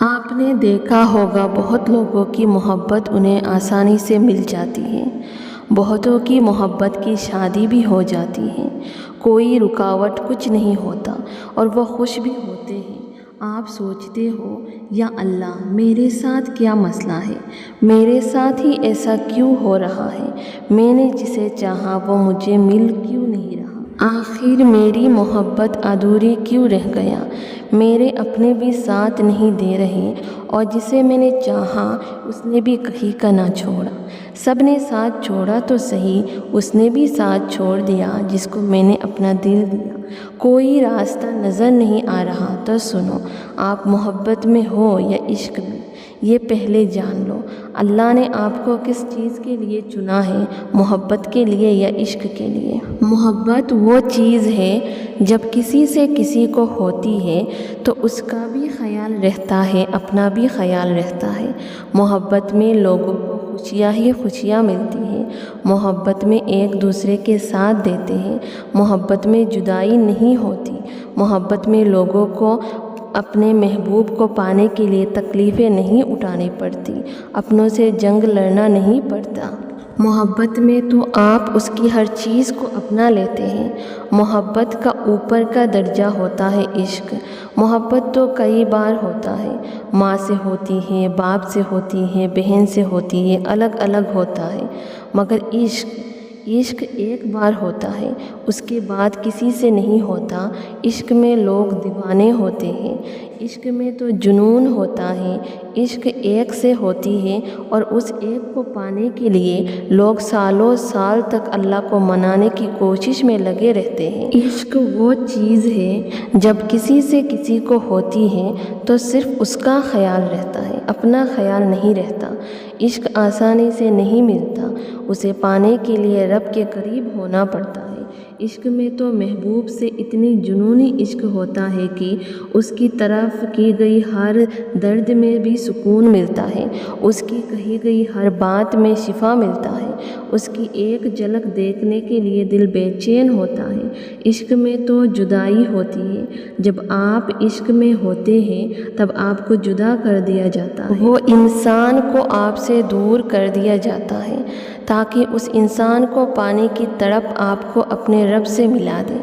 آپ نے دیکھا ہوگا بہت لوگوں کی محبت انہیں آسانی سے مل جاتی ہے، بہتوں کی محبت کی شادی بھی ہو جاتی ہے، کوئی رکاوٹ کچھ نہیں ہوتا اور وہ خوش بھی ہوتے ہیں۔ آپ سوچتے ہو یا اللہ میرے ساتھ کیا مسئلہ ہے، میرے ساتھ ہی ایسا کیوں ہو رہا ہے، میں نے جسے چاہا وہ مجھے مل کیوں نہیں رہا، آخر میری محبت ادھوری کیوں رہ گیا، میرے اپنے بھی ساتھ نہیں دے رہے اور جسے میں نے چاہا اس نے بھی کہیں کا نہ چھوڑا، سب نے ساتھ چھوڑا تو صحیح اس نے بھی ساتھ چھوڑ دیا جس کو میں نے اپنا دل دیا، کوئی راستہ نظر نہیں آ رہا تو سنو، آپ محبت میں ہو یا عشق میں یہ پہلے جان لو، اللہ نے آپ کو کس چیز کے لیے چنا ہے، محبت کے لیے یا عشق کے لیے۔ محبت وہ چیز ہے جب کسی سے کسی کو ہوتی ہے تو اس کا بھی خیال رہتا ہے، اپنا بھی خیال رہتا ہے۔ محبت میں لوگوں کو خوشیاں ہی خوشیاں ملتی ہیں، محبت میں ایک دوسرے کے ساتھ دیتے ہیں، محبت میں جدائی نہیں ہوتی، محبت میں لوگوں کو اپنے محبوب کو پانے کے لیے تکلیفیں نہیں اٹھانی پڑتی، اپنوں سے جنگ لڑنا نہیں پڑتا۔ محبت میں تو آپ اس کی ہر چیز کو اپنا لیتے ہیں۔ محبت کا اوپر کا درجہ ہوتا ہے عشق۔ محبت تو کئی بار ہوتا ہے، ماں سے ہوتی ہے، باپ سے ہوتی ہے، بہن سے ہوتی ہے، الگ الگ ہوتا ہے، مگر عشق ایک بار ہوتا ہے، اس کے بعد کسی سے نہیں ہوتا۔ عشق میں لوگ دیوانے ہوتے ہیں، عشق میں تو جنون ہوتا ہے، عشق ایک سے ہوتی ہے اور اس ایک کو پانے کے لیے لوگ سالوں سال تک اللہ کو منانے کی کوشش میں لگے رہتے ہیں۔ عشق وہ چیز ہے جب کسی سے کسی کو ہوتی ہے تو صرف اس کا خیال رہتا ہے، اپنا خیال نہیں رہتا۔ عشق آسانی سے نہیں ملتا، اسے پانے کے لیے رب کے قریب ہونا پڑتا ہے۔ عشق میں تو محبوب سے اتنی جنونی عشق ہوتا ہے کہ اس کی طرف کی گئی ہر درد میں بھی سکون ملتا ہے، اس کی کہی گئی ہر بات میں شفا ملتا ہے، اس کی ایک جھلک دیکھنے کے لیے دل بے چین ہوتا ہے۔ عشق میں تو جدائی ہوتی ہے، جب آپ عشق میں ہوتے ہیں تب آپ کو جدا کر دیا جاتا ہے، وہ انسان کو آپ سے دور کر دیا جاتا ہے تاکہ اس انسان کو پانے کی تڑپ آپ کو اپنے رب سے ملا دے۔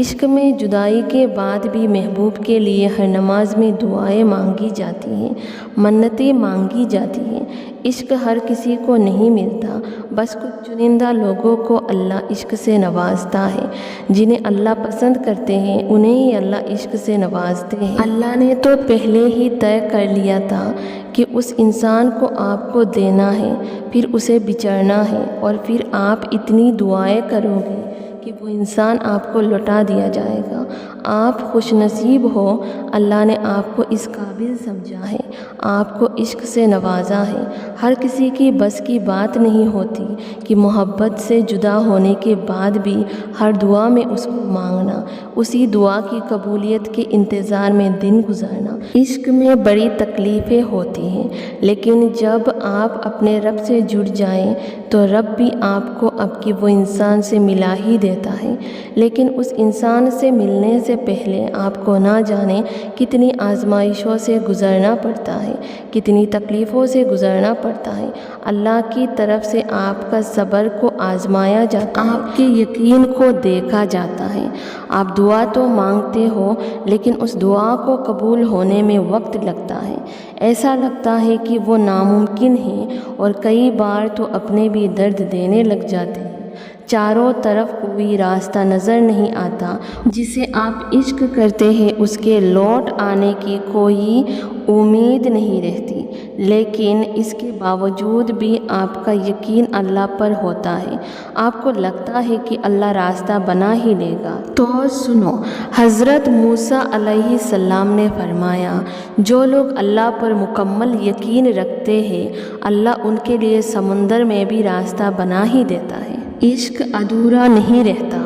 عشق میں جدائی کے بعد بھی محبوب کے لیے ہر نماز میں دعائیں مانگی جاتی ہیں، منتیں مانگی جاتی ہیں۔ عشق ہر کسی کو نہیں ملتا، بس کچھ چنندہ لوگوں کو اللہ عشق سے نوازتا ہے، جنہیں اللہ پسند کرتے ہیں انہیں ہی اللہ عشق سے نوازتے ہیں۔ اللہ نے تو پہلے ہی طے کر لیا تھا کہ اس انسان کو آپ کو دینا ہے، پھر اسے بچھڑنا ہے اور پھر آپ اتنی دعائیں کرو گے کہ وہ انسان آپ کو لوٹا دیا جائے گا۔ آپ خوش نصیب ہو، اللہ نے آپ کو اس قابل سمجھا ہے، آپ کو عشق سے نوازا ہے۔ ہر کسی کی بس کی بات نہیں ہوتی کہ محبت سے جدا ہونے کے بعد بھی ہر دعا میں اس کو مانگنا، اسی دعا کی قبولیت کے انتظار میں دن گزارنا۔ عشق میں بڑی تکلیفیں ہوتی ہیں، لیکن جب آپ اپنے رب سے جڑ جائیں تو رب بھی آپ کو اب کی وہ انسان سے ملا ہی دیتا ہے، لیکن اس انسان سے ملنے سے پہلے آپ کو نہ جانے کتنی آزمائشوں سے گزرنا پڑتا ہے، کتنی تکلیفوں سے گزرنا پڑتا ہے۔ اللہ کی طرف سے آپ کا صبر کو آزمایا جاتا ہے، آپ کے یقین کو دیکھا جاتا ہے۔ آپ دعا تو مانگتے ہو لیکن اس دعا کو قبول ہونے میں وقت لگتا ہے، ایسا لگتا ہے کہ وہ ناممکن ہے اور کئی بار تو اپنے بھی درد دینے لگ جاتے ہیں۔ چاروں طرف کوئی راستہ نظر نہیں آتا، جسے آپ عشق کرتے ہیں اس کے لوٹ آنے کی کوئی امید نہیں رہتی، لیکن اس کے باوجود بھی آپ کا یقین اللہ پر ہوتا ہے، آپ کو لگتا ہے کہ اللہ راستہ بنا ہی لے گا۔ تو سنو، حضرت موسیٰ علیہ السلام نے فرمایا، جو لوگ اللہ پر مکمل یقین رکھتے ہیں اللہ ان کے لیے سمندر میں بھی راستہ بنا ہی دیتا ہے۔ عشق ادھورا نہیں رہتا،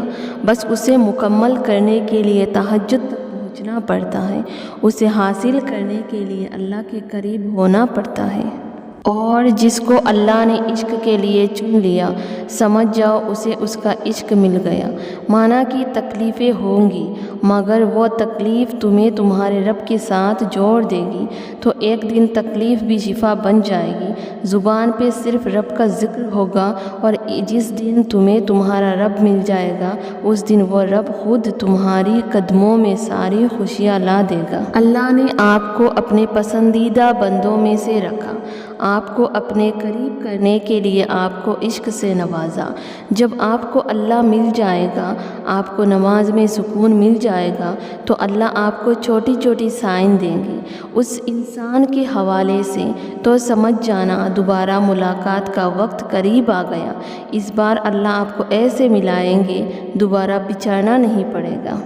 بس اسے مکمل کرنے کے لیے تہجد تک پہنچنا پڑتا ہے، اسے حاصل کرنے کے لیے اللہ کے قریب ہونا پڑتا ہے۔ اور جس کو اللہ نے عشق کے لیے چن لیا سمجھ جاؤ اسے اس کا عشق مل گیا۔ مانا کہ تکلیفیں ہوں گی مگر وہ تکلیف تمہیں تمہارے رب کے ساتھ جوڑ دے گی تو ایک دن تکلیف بھی شفا بن جائے گی۔ زبان پہ صرف رب کا ذکر ہوگا اور جس دن تمہیں تمہارا رب مل جائے گا اس دن وہ رب خود تمہاری قدموں میں ساری خوشیاں لا دے گا۔ اللہ نے آپ کو اپنے پسندیدہ بندوں میں سے رکھا، آپ کو اپنے قریب کرنے کے لیے آپ کو عشق سے نوازا۔ جب آپ کو اللہ مل جائے گا، آپ کو نماز میں سکون مل جائے گا تو اللہ آپ کو چھوٹی چھوٹی سائن دیں گے اس انسان کے حوالے سے، تو سمجھ جانا دوبارہ ملاقات کا وقت قریب آ گیا۔ اس بار اللہ آپ کو ایسے ملائیں گے دوبارہ بچھڑنا نہیں پڑے گا۔